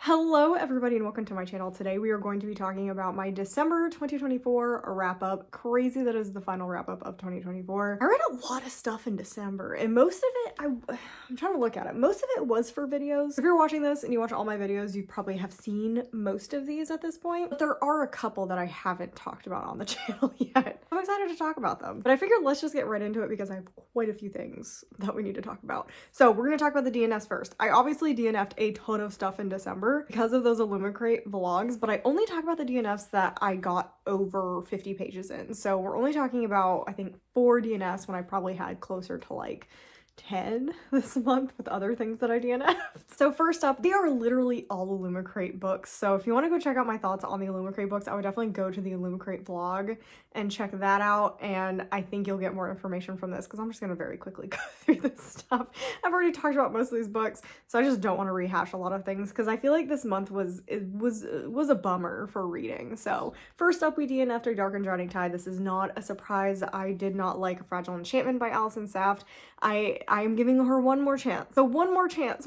Hello everybody and welcome to my channel. Today we are going to be talking about my December 2024 wrap-up. Crazy that is the final wrap-up of 2024. I read a lot of stuff in December and most of it, I'm trying to look at it, most of it was for videos. If you're watching this and you watch all my videos, you probably have seen most of these at this point, but there are a couple that I haven't talked about on the channel yet. I'm excited to talk about them, but I figured let's just get right into it because I have quite a few things that we need to talk about. So we're going to talk about the DNFs first. I obviously DNF'd a ton of stuff in December because of those Illumicrate vlogs, but I only talk about the DNFs that I got over 50 pages in. So we're only talking about, I think, 4 DNFs when I probably had closer to like 10 this month with other things that I DNF'd. So first up, they are literally all Illumicrate books. So if you want to go check out my thoughts on the Illumicrate books, I would definitely go to the Illumicrate vlog and check that out. And I think you'll get more information from this because I'm just going to very quickly go through this stuff. I've already talked about most of these books, so I just don't want to rehash a lot of things because I feel like this month was a bummer for reading. So first up, we DNF'd A Dark and Drowning Tide. This is not a surprise. I did not like A Fragile Enchantment by Allison Saft. I am giving her one more chance. So one more chance,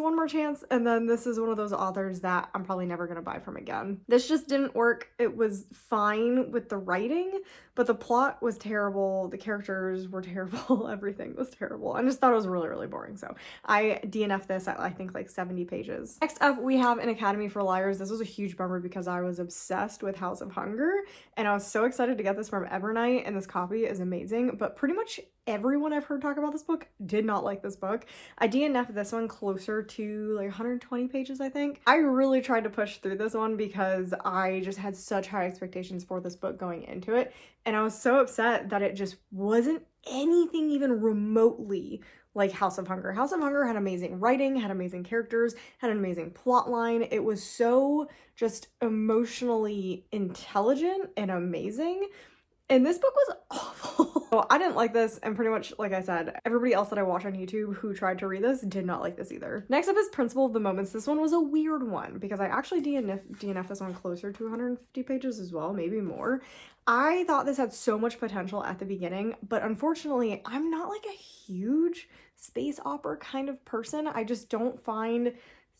and then this is one of those authors that I'm probably never gonna buy from again. This just didn't work. It was fine with the writing, but the plot was terrible, the characters were terrible, everything was terrible. I just thought it was really, really boring. So I DNF'd this at I think like 70 pages. Next up, we have An Academy for Liars. This was a huge bummer because I was obsessed with House of Hunger and I was so excited to get this from Evernight, and this copy is amazing, but pretty much everyone I've heard talk about this book did not like this book. I DNF'd this one closer to like 120 pages, I think. I really tried to push through this one because I just had such high expectations for this book going into it, and I was so upset that it just wasn't anything even remotely like House of Hunger. House of Hunger had amazing writing, had amazing characters, had an amazing plot line. It was so just emotionally intelligent and amazing. And this book was awful. So I didn't like this, and pretty much, like I said, everybody else that I watch on YouTube who tried to read this did not like this either. Next up is Principle of the Moments. This one was a weird one because I actually DNF'd this one closer to 150 pages as well, maybe more. I thought this had so much potential at the beginning, but unfortunately, I'm not like a huge space opera kind of person. I just don't find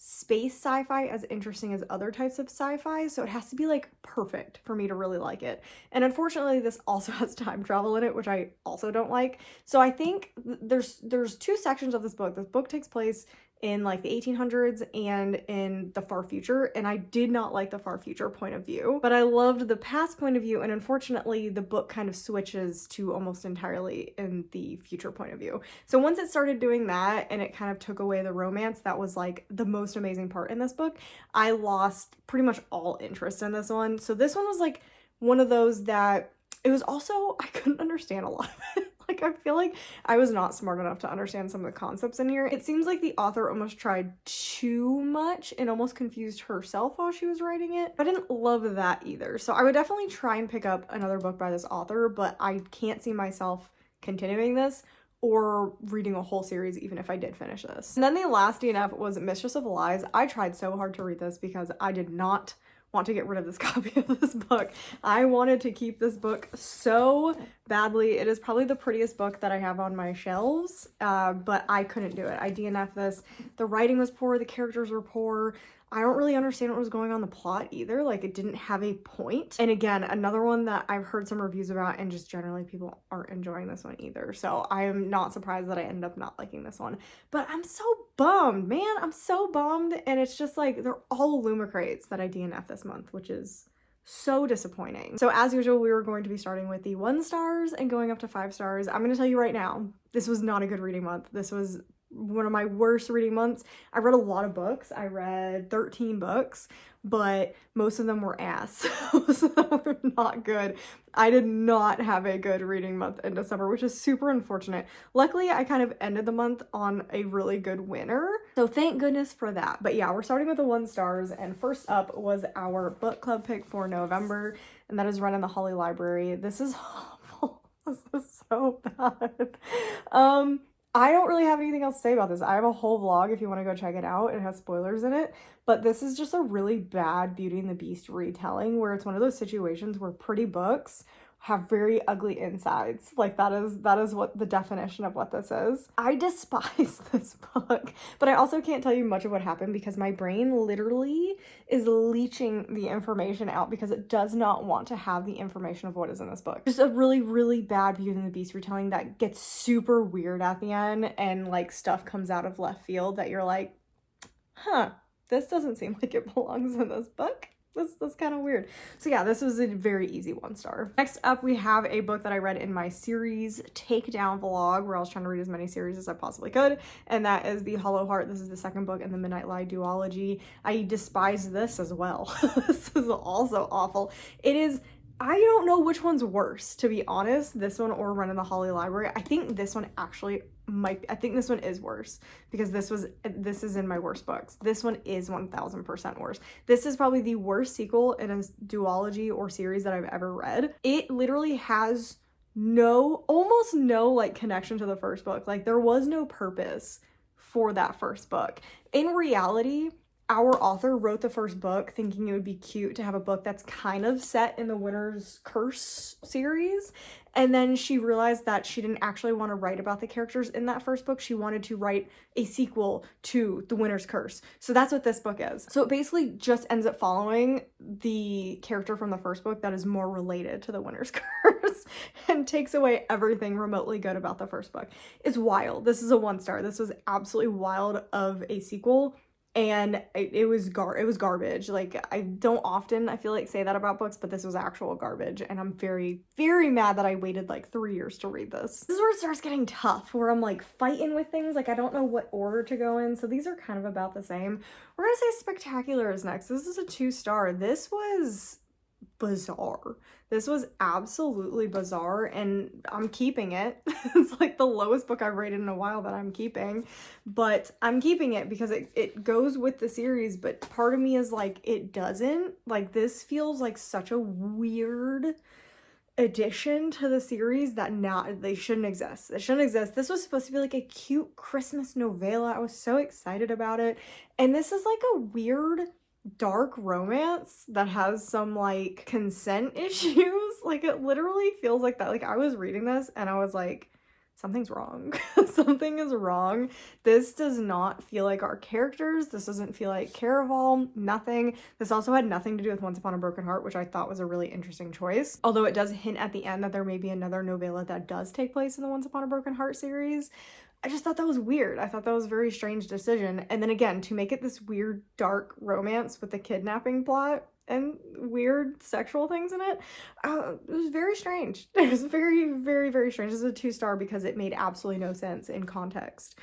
space sci-fi as interesting as other types of sci-fi, so it has to be like perfect for me to really like it. And unfortunately, this also has time travel in it, which I also don't like. So I think there's 2 sections of this book. This book takes place in like the 1800s and in the far future, and I did not like the far future point of view, but I loved the past point of view, and unfortunately the book kind of switches to almost entirely in the future point of view. So once it started doing that and it kind of took away the romance that was like the most amazing part in this book, I lost pretty much all interest in this one. So this one was like one of those that it was also, I couldn't understand a lot of it. Like, I feel like I was not smart enough to understand some of the concepts in here. It seems like the author almost tried too much and almost confused herself while she was writing it. I didn't love that either. So I would definitely try and pick up another book by this author, but I can't see myself continuing this or reading a whole series even if I did finish this. And then the last DNF was Mistress of Lies. I tried so hard to read this because I did not want to get rid of this copy of this book. I wanted to keep this book so badly. It is probably the prettiest book that I have on my shelves, but I couldn't do it. I DNF'd this. The writing was poor, the characters were poor. I don't really understand what was going on in the plot either. Like, it didn't have a point. And again, another one that I've heard some reviews about, and just generally people aren't enjoying this one either. So I am not surprised that I ended up not liking this one. But I'm so bummed, man. I'm so bummed. And it's just like, they're all Illumicrates that I DNF this month, which is so disappointing. So as usual, we were going to be starting with the 1 stars and going up to 5 stars. I'm going to tell you right now, this was not a good reading month. This was one of my worst reading months. I read a lot of books. I read 13 books, but most of them were ass. Most of them were not good. I did not have a good reading month in December, which is super unfortunate. Luckily, I kind of ended the month on a really good winner, so thank goodness for that. But yeah, we're starting with the 1 stars, and first up was our book club pick for November, and that is Run in the Holly Library. This is awful. This is so bad. I don't really have anything else to say about this. I have a whole vlog if you want to go check it out. It has spoilers in it, but this is just a really bad Beauty and the Beast retelling where it's one of those situations where pretty books have very ugly insides. Like that is what the definition of what this is. I despise this book, but I also can't tell you much of what happened because my brain literally is leeching the information out because it does not want to have the information of what is in this book. Just a really, really bad Beauty and the Beast retelling that gets super weird at the end, and like stuff comes out of left field that you're like, huh, this doesn't seem like it belongs in this book. That's kind of weird. So yeah, this was a very easy 1 star. Next up, we have a book that I read in my series Takedown vlog, where I was trying to read as many series as I possibly could, and that is The Hollow Heart. This is the 2nd book in the Midnight Lie duology. I despise this as well. This is also awful. It is, I don't know which one's worse, to be honest, this one or Run in the Holly Library. I think this one actually I think this one is worse because this is in my worst books. This one is 1000% worse. This is probably the worst sequel in a duology or series that I've ever read. It literally has almost no like connection to the first book. Like there was no purpose for that first book. In reality, our author wrote the first book thinking it would be cute to have a book that's kind of set in the Winter's Curse series. And then she realized that she didn't actually want to write about the characters in that first book. She wanted to write a sequel to The Winter's Curse. So that's what this book is. So it basically just ends up following the character from the first book that is more related to The Winter's Curse and takes away everything remotely good about the first book. It's wild. This is a 1 star. This was absolutely wild of a sequel. And it was garbage. Like, I don't often, I feel like, say that about books, but this was actual garbage, and I'm very, very mad that I waited like 3 years to read this. This is where it starts getting tough, where I'm like fighting with things, like I don't know what order to go in, so these are kind of about the same. We're gonna say Spectacular is next. This is a 2 star. This was bizarre. This was absolutely bizarre, and I'm keeping it. It's like the lowest book I've rated in a while that I'm keeping, but I'm keeping it because it goes with the series, but part of me is like, it doesn't. Like, this feels like such a weird addition to the series that they shouldn't exist. They shouldn't exist. This was supposed to be like a cute Christmas novella. I was so excited about it, and this is like a weird dark romance that has some like consent issues. Like, it literally feels like that. Like, I was reading this and I was like, something's wrong. Something is wrong. This does not feel like our characters. This doesn't feel like Caraval. Nothing. This also had nothing to do with Once Upon a Broken Heart, which I thought was a really interesting choice. Although it does hint at the end that there may be another novella that does take place in the Once Upon a Broken Heart series. I just thought that was weird. I thought that was a very strange decision. And then again, to make it this weird, dark romance with a kidnapping plot and weird sexual things in it, it was very strange. It was very, very, very strange. This is a 2 star because it made absolutely no sense in context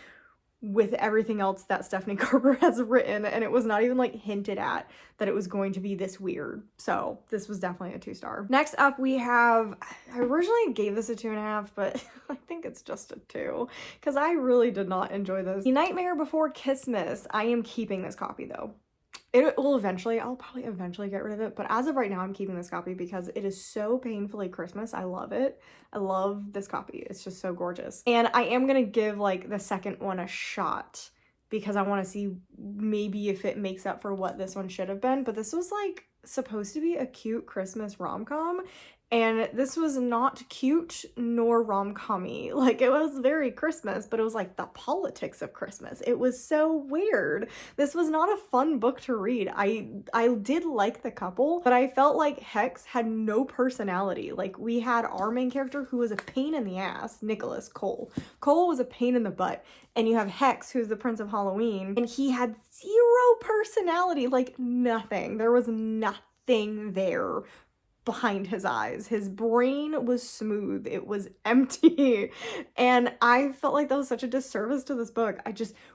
with everything else that Stephanie Garber has written, and it was not even like hinted at that it was going to be this weird. So this was definitely a 2 star. Next up, we have, I originally gave this a 2.5, but I think it's just a 2 because I really did not enjoy this. The Nightmare Before Christmas. I am keeping this copy though. I'll probably eventually get rid of it, but as of right now, I'm keeping this copy because it is so painfully Christmas. I love it. I love this copy. It's just so gorgeous. And I am gonna give like the second one a shot because I want to see maybe if it makes up for what this one should have been, but this was like supposed to be a cute Christmas rom-com, and this was not cute nor rom-com-y. Like, it was very Christmas, but it was like the politics of Christmas. It was so weird. This was not a fun book to read. I did like the couple, but I felt like Hex had no personality. Like, we had our main character who was a pain in the ass, Nicholas Cole. Cole was a pain in the butt. And you have Hex, who's the Prince of Halloween, and he had 0 personality, like nothing. There was nothing there behind his eyes. His brain was smooth. It was empty. And I felt like that was such a disservice to this book.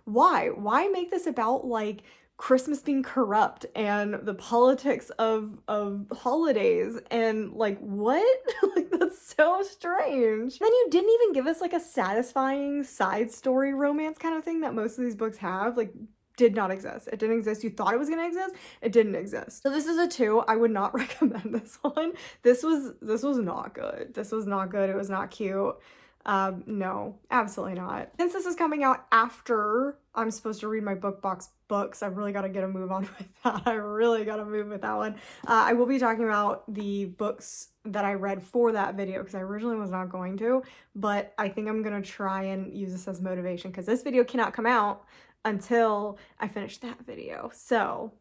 Why make this about like Christmas being corrupt and the politics of holidays and like what? Like, that's so strange. Then you didn't even give us like a satisfying side story romance kind of thing that most of these books have. Like, did not exist. It didn't exist. You thought it was gonna exist. It didn't exist. So this is a 2. I would not recommend this one. This was not good. This was not good. It was not cute. No, absolutely not. Since this is coming out after I'm supposed to read my book box books, I've really got to get a move on with that. I really got to move with that one. I will be talking about the books that I read for that video because I originally was not going to, but I think I'm going to try and use this as motivation because this video cannot come out until I finish that video. So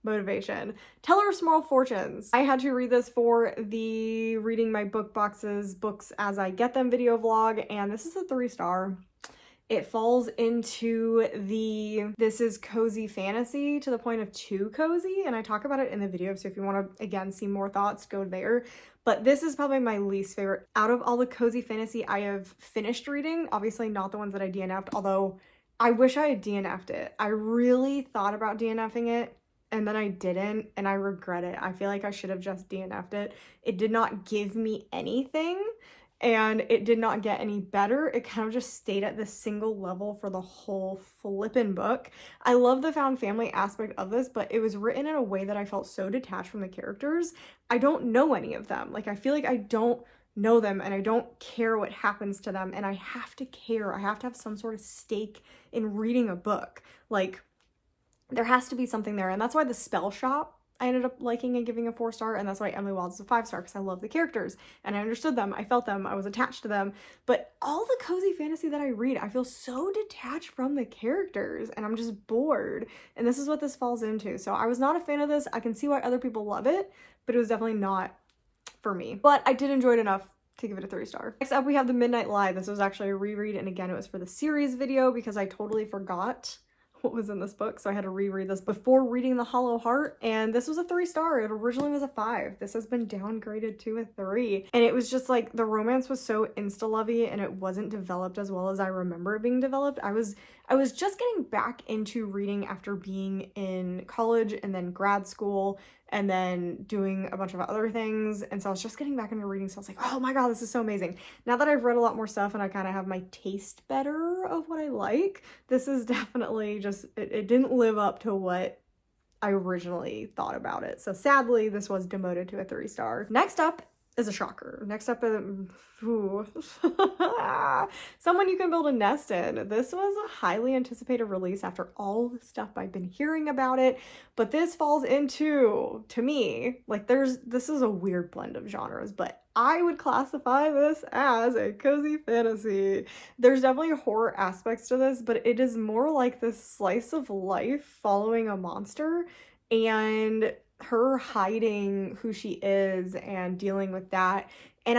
motivation. Teller of Small Fortunes. I had to read this for the reading my book boxes, books as I get them video vlog, and this is a 3-star. It falls into the this is cozy fantasy to the point of too cozy, and I talk about it in the video, so if you want to again see more thoughts, go there. But this is probably my least favorite out of all the cozy fantasy I have finished reading. Obviously not the ones that I DNF'd, although I wish I had DNF'd it. I really thought about DNFing it and then I didn't, and I regret it. I feel like I should have just DNF'd it. It did not give me anything, and it did not get any better. It kind of just stayed at this single level for the whole flippin' book. I love the found family aspect of this, but it was written in a way that I felt so detached from the characters. I don't know any of them. Like, I feel like I don't know them and I don't care what happens to them, and I have to care. I have to have some sort of stake in reading a book. Like, there has to be something there, and that's why The Spell Shop I ended up liking and giving a 4-star, and that's why Emily Wilds is a 5-star, because I love the characters and I understood them, I felt them, I was attached to them. But all the cozy fantasy that I read, I feel so detached from the characters and I'm just bored, and this is what this falls into. So I was not a fan of this. I can see why other people love it, but it was definitely not for me. But I did enjoy it enough to give it a 3-star. Next up we have The Midnight Lie. This was actually a reread, and again it was for the series video because I totally forgot what was in this book, so I had to reread this before reading The Hollow Heart, and this was a 3-star. It originally was a 5. This has been downgraded to a 3, and it was just like the romance was so insta-lovey and it wasn't developed as well as I remember it being developed. I was just getting back into reading after being in college and then grad school and then doing a bunch of other things, and so I was just getting back into reading, so I was like, oh my god, this is so amazing. Now that I've read a lot more stuff and I kind of have my taste better of what I like, this is definitely just, it didn't live up to what I originally thought about it. So sadly, this was demoted to a 3-star. Next up is a shocker. Next up is Someone You Can Build a Nest In. This was a highly anticipated release after all the stuff I've been hearing about it, but this falls into, to me, like this is a weird blend of genres, but I would classify this as a cozy fantasy. There's definitely horror aspects to this, but it is more like this slice of life following a monster and her hiding who she is and dealing with that. And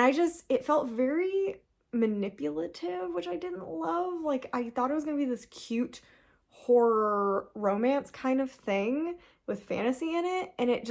it felt very manipulative, which I didn't love. Like, I thought it was gonna be this cute horror romance kind of thing with fantasy in it, and I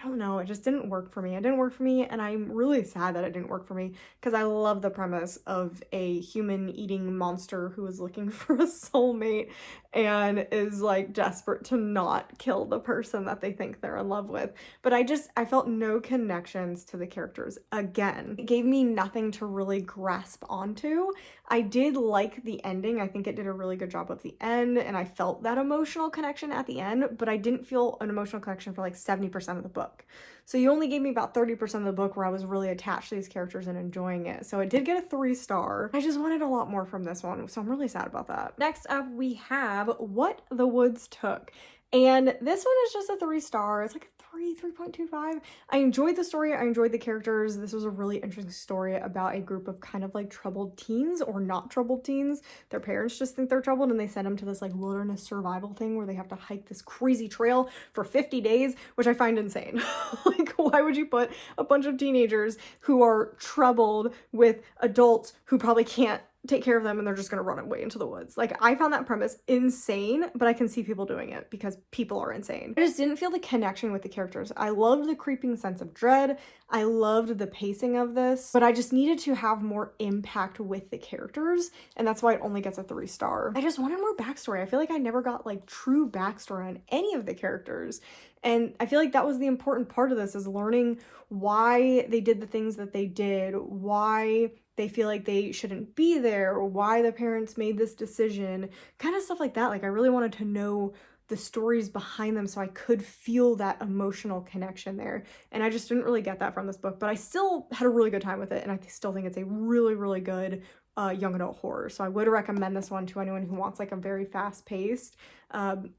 don't know, it just didn't work for me. It didn't work for me, and I'm really sad that it didn't work for me because I love the premise of a human-eating monster who is looking for a soulmate and is like desperate to not kill the person that they think they're in love with. But I felt no connections to the characters. Again, it gave me nothing to really grasp onto. I did like the ending. I think it did a really good job of the end, and I felt that emotional connection at the end, but I didn't feel an emotional connection for like 70% of the book. So you only gave me about 30% of the book where I was really attached to these characters and enjoying it. So it did get a 3-star. I just wanted a lot more from this one, so I'm really sad about that. Next up, we have What the Woods Took. And this one is just a 3-star. It's like a 3.25. I enjoyed the story. I enjoyed the characters. This was a really interesting story about a group of kind of like troubled teens, or not troubled teens. Their parents just think they're troubled and they send them to this like wilderness survival thing where they have to hike this crazy trail for 50 days, which I find insane. Like, why would you put a bunch of teenagers who are troubled with adults who probably can't take care of them and they're just gonna run away into the woods? Like, I found that premise insane, but I can see people doing it because people are insane. I just didn't feel the connection with the characters. I loved the creeping sense of dread. I loved the pacing of this, but I just needed to have more impact with the characters, and that's why it only gets a 3-star. I just wanted more backstory. I feel like I never got like true backstory on any of the characters, and I feel like that was the important part of this, is learning why they did the things that they did, why they feel like they shouldn't be there, or why the parents made this decision, kind of stuff like that. Like, I really wanted to know the stories behind them so I could feel that emotional connection there, and I just didn't really get that from this book, but I still had a really good time with it, and I still think it's a really, really good young adult horror. So I would recommend this one to anyone who wants like a very fast-paced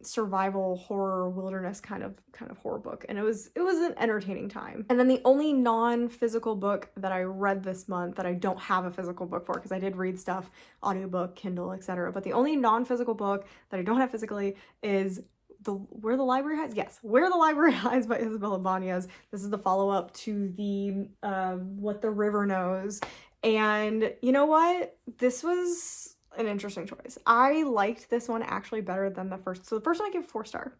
survival horror wilderness kind of horror book, and it was an entertaining time. And then the only non-physical book that I read this month that I don't have a physical book for, because I did read stuff audiobook, Kindle, etc., but the only non-physical book that I don't have physically is Where the Library Hides? Yes, Where the Library Hides by Isabel Ibanez. This is the follow-up to the What the River Knows. And you know what? This was an interesting choice. I liked this one actually better than the first. So the first one I give 4-star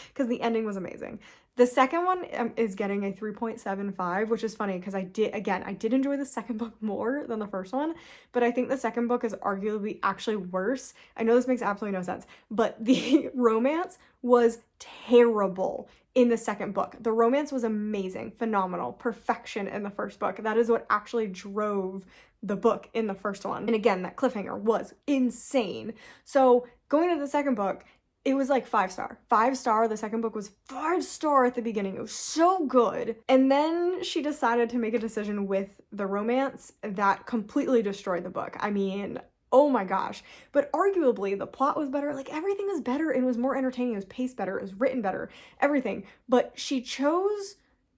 because the ending was amazing. The second one is getting a 3.75, which is funny because I did enjoy the second book more than the first one, but I think the second book is arguably actually worse. I know this makes absolutely no sense, but the romance was terrible in the second book. The romance was amazing, phenomenal, perfection in the first book. That is what actually drove the book in the first one. And again, that cliffhanger was insane. So going into the second book, it was like 5-star. 5-star. The second book was 5-star at the beginning. It was so good. And then she decided to make a decision with the romance that completely destroyed the book. I mean, oh my gosh. But arguably the plot was better. Like everything was better and was more entertaining. It was paced better. It was written better. Everything. But she chose,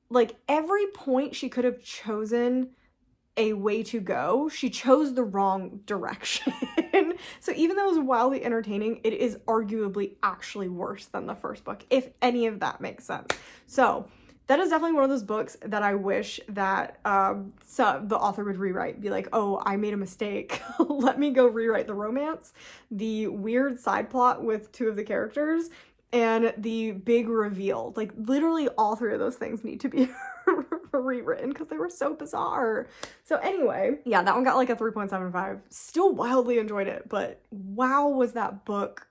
like every point she could have chosen a way to go, she chose the wrong direction. So even though it was wildly entertaining, it is arguably actually worse than the first book, if any of that makes sense. So that is definitely one of those books that I wish that the author would rewrite. Be like, oh, I made a mistake. Let me go rewrite the romance, the weird side plot with 2 of the characters, and the big reveal. Like literally all 3 of those things need to be rewritten because they were so bizarre. So anyway, yeah, that one got like a 3.75. Still wildly enjoyed it, but wow, was that book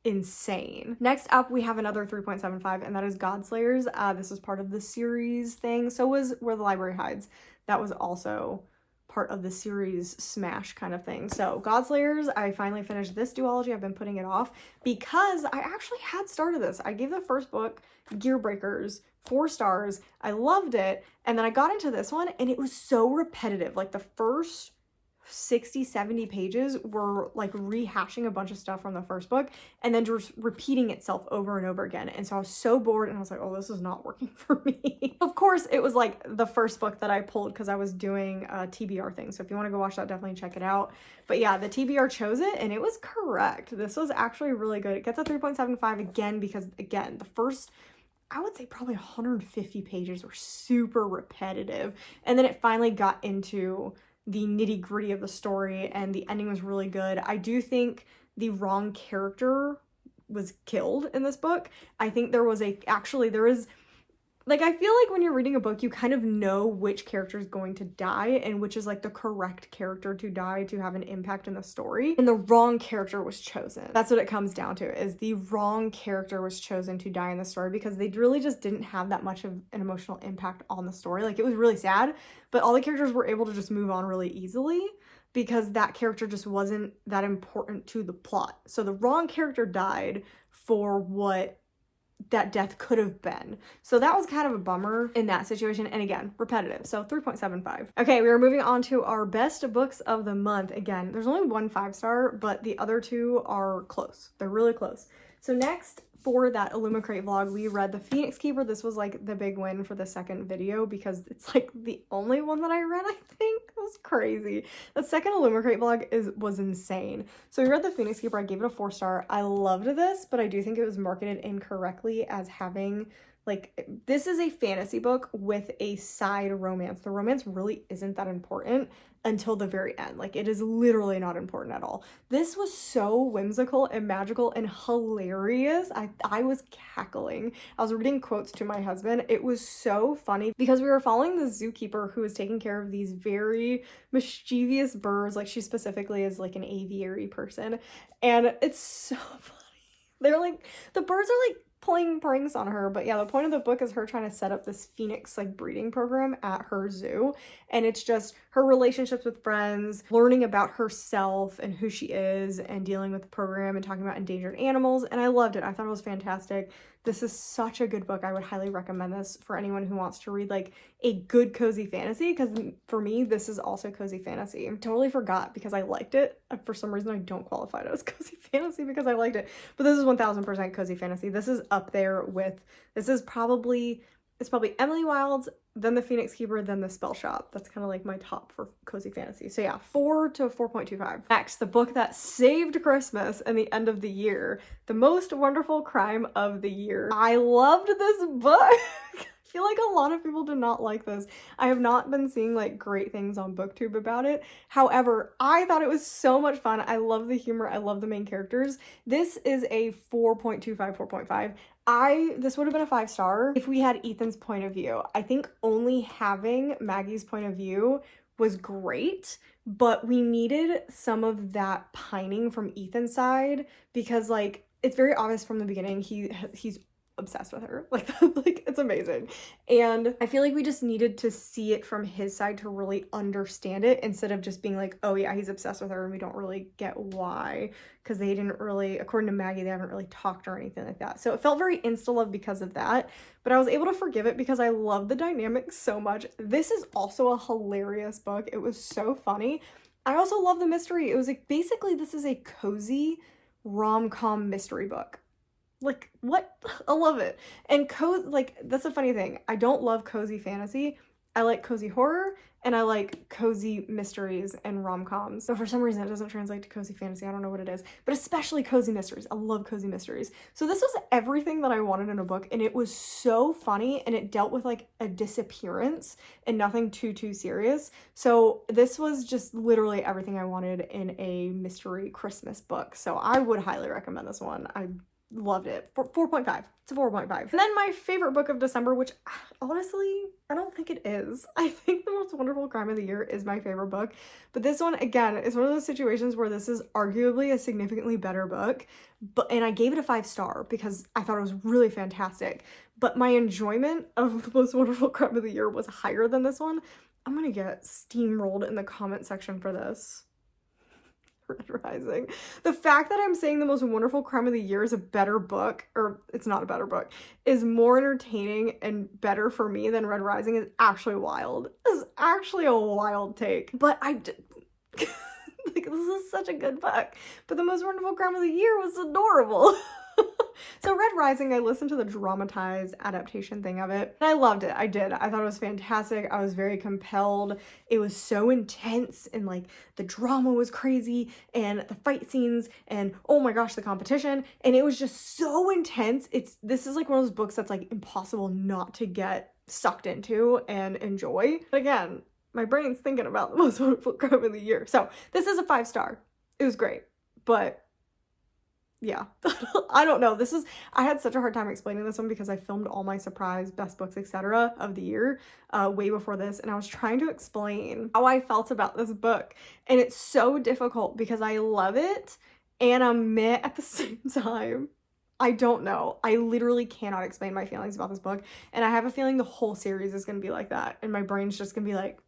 insane. Next up, we have another 3.75, and that is Godslayers. This was part of the series thing. So was Where the Library Hides. That was also part of the series smash kind of thing. So Godslayers, I finally finished this duology. I've been putting it off because I actually had started this. I gave the first book, Gearbreakers, 4 stars. I loved it. And then I got into this one and it was so repetitive. Like the first 60-70 pages were like rehashing a bunch of stuff from the first book and then just repeating itself over and over again. And so I was so bored and I was like, oh, this is not working for me. Of course, it was like the first book that I pulled because I was doing a TBR thing. So if you want to go watch that, definitely check it out. But yeah, the TBR chose it and it was correct. This was actually really good. It gets a 3.75 again because, again, the first, I would say probably 150 pages were super repetitive. And then it finally got into the nitty gritty of the story and the ending was really good. I do think the wrong character was killed in this book. I think there is, like, I feel like when you're reading a book, you kind of know which character is going to die and which is like the correct character to die to have an impact in the story. And the wrong character was chosen. That's what it comes down to, is the wrong character was chosen to die in the story because they really just didn't have that much of an emotional impact on the story. Like, it was really sad, but all the characters were able to just move on really easily because that character just wasn't that important to the plot. So the wrong character died for what that death could have been. So that was kind of a bummer in that situation. And again, repetitive. So 3.75. Okay, we are moving on to our best books of the month. Again, there's only one 5-star, but the other 2 are close. They're really close. So next, for that Illumicrate vlog, we read The Phoenix Keeper. This was like the big win for the second video because it's like the only one that I read, I think. It was crazy. The second Illumicrate vlog was insane. So we read The Phoenix Keeper. I gave it a 4-star. I loved this, but I do think it was marketed incorrectly as having, like, this is a fantasy book with a side romance. The romance really isn't that important until the very end. Like, it is literally not important at all. This was so whimsical and magical and hilarious. I was cackling. I was reading quotes to my husband. It was so funny because we were following the zookeeper who was taking care of these very mischievous birds. Like, she specifically is like an aviary person. And it's so funny. They're like, the birds are like playing pranks on her, but yeah, the point of the book is her trying to set up this phoenix like breeding program at her zoo, and it's just her relationships with friends, learning about herself and who she is, and dealing with the program and talking about endangered animals. And I loved it. I thought it was fantastic. This is such a good book. I would highly recommend this for anyone who wants to read like a good cozy fantasy, because for me, this is also cozy fantasy. I totally forgot because I liked it. For some reason, I don't qualify it as cozy fantasy because I liked it. But this is 1000% cozy fantasy. This is up there with, it's probably Emily Wilde's, then The Phoenix Keeper, then The Spell Shop. That's kind of like my top for cozy fantasy. So yeah, 4 to 4.25. Next, the book that saved Christmas and the end of the year, The Most Wonderful Crime of the Year. I loved this book. I feel like a lot of people did not like this. I have not been seeing like great things on BookTube about it. However, I thought it was so much fun. I love the humor. I love the main characters. This is a 4.25, 4.5. This would have been a 5-star if we had Ethan's point of view. I think only having Maggie's point of view was great, but we needed some of that pining from Ethan's side, because like it's very obvious from the beginning he's obsessed with her. Like it's amazing. And I feel like we just needed to see it from his side to really understand it, instead of just being like, oh yeah, he's obsessed with her and we don't really get why, because they didn't really, according to Maggie, they haven't really talked or anything like that. So it felt very insta-love because of that, but I was able to forgive it because I love the dynamic so much. This is also a hilarious book. It was so funny. I also love the mystery. It was like, basically this is a cozy rom-com mystery book. Like, what? I love it. And like, that's a funny thing. I don't love cozy fantasy. I like cozy horror, and I like cozy mysteries and rom-coms. So for some reason it doesn't translate to cozy fantasy. I don't know what it is, but especially cozy mysteries. I love cozy mysteries. So this was everything that I wanted in a book, and it was so funny, and it dealt with like a disappearance and nothing too serious. So this was just literally everything I wanted in a mystery Christmas book. So I would highly recommend this one. I loved it. 4.5. It's a 4.5. And then my favorite book of December, which honestly, I don't think it is. I think The Most Wonderful Crime of the Year is my favorite book. But this one, again, is one of those situations where this is arguably a significantly better book. And I gave it a 5-star because I thought it was really fantastic. But my enjoyment of The Most Wonderful Crime of the Year was higher than this one. I'm gonna get steamrolled in the comment section for this. Red Rising. The fact that I'm saying The Most Wonderful Crime of the Year is a better book, or it's not a better book, is more entertaining and better for me than Red Rising is actually wild. This is actually a wild take. But like, this is such a good book. But The Most Wonderful Crime of the Year was adorable. So Red Rising, I listened to the dramatized adaptation thing of it, and I loved it. I did. I thought it was fantastic. I was very compelled. It was so intense, and like the drama was crazy, and the fight scenes, and oh my gosh, the competition, and it was just so intense. This is like one of those books that's like impossible not to get sucked into and enjoy. But again, my brain's thinking about The Most Wonderful Crime of the Year. So this is a 5-star. It was great, but yeah, I don't know. I had such a hard time explaining this one because I filmed all my surprise best books, etc. of the year way before this, and I was trying to explain how I felt about this book, and it's so difficult because I love it and I'm meh at the same time. I don't know. I literally cannot explain my feelings about this book, and I have a feeling the whole series is going to be like that, and my brain's just going to be like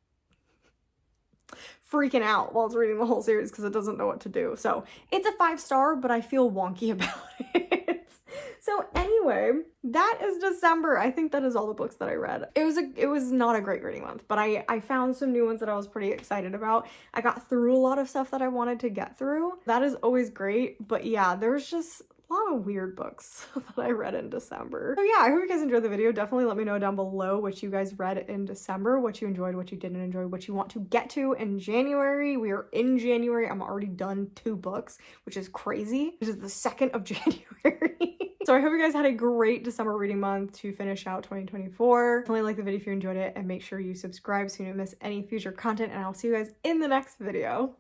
freaking out while it's reading the whole series because it doesn't know what to do. So it's a 5-star, but I feel wonky about it. So anyway, that is December. I think that is all the books that I read. It was not a great reading month, but I found some new ones that I was pretty excited about. I got through a lot of stuff that I wanted to get through. That is always great, but yeah, there's just a lot of weird books that I read in December. So yeah, I hope you guys enjoyed the video. Definitely let me know down below what you guys read in December, what you enjoyed, what you didn't enjoy, what you want to get to in January. We are in January. I'm already done 2 books, which is crazy. This is the 2nd of January. So I hope you guys had a great December reading month to finish out 2024. Definitely like the video if you enjoyed it, and make sure you subscribe so you don't miss any future content, and I'll see you guys in the next video.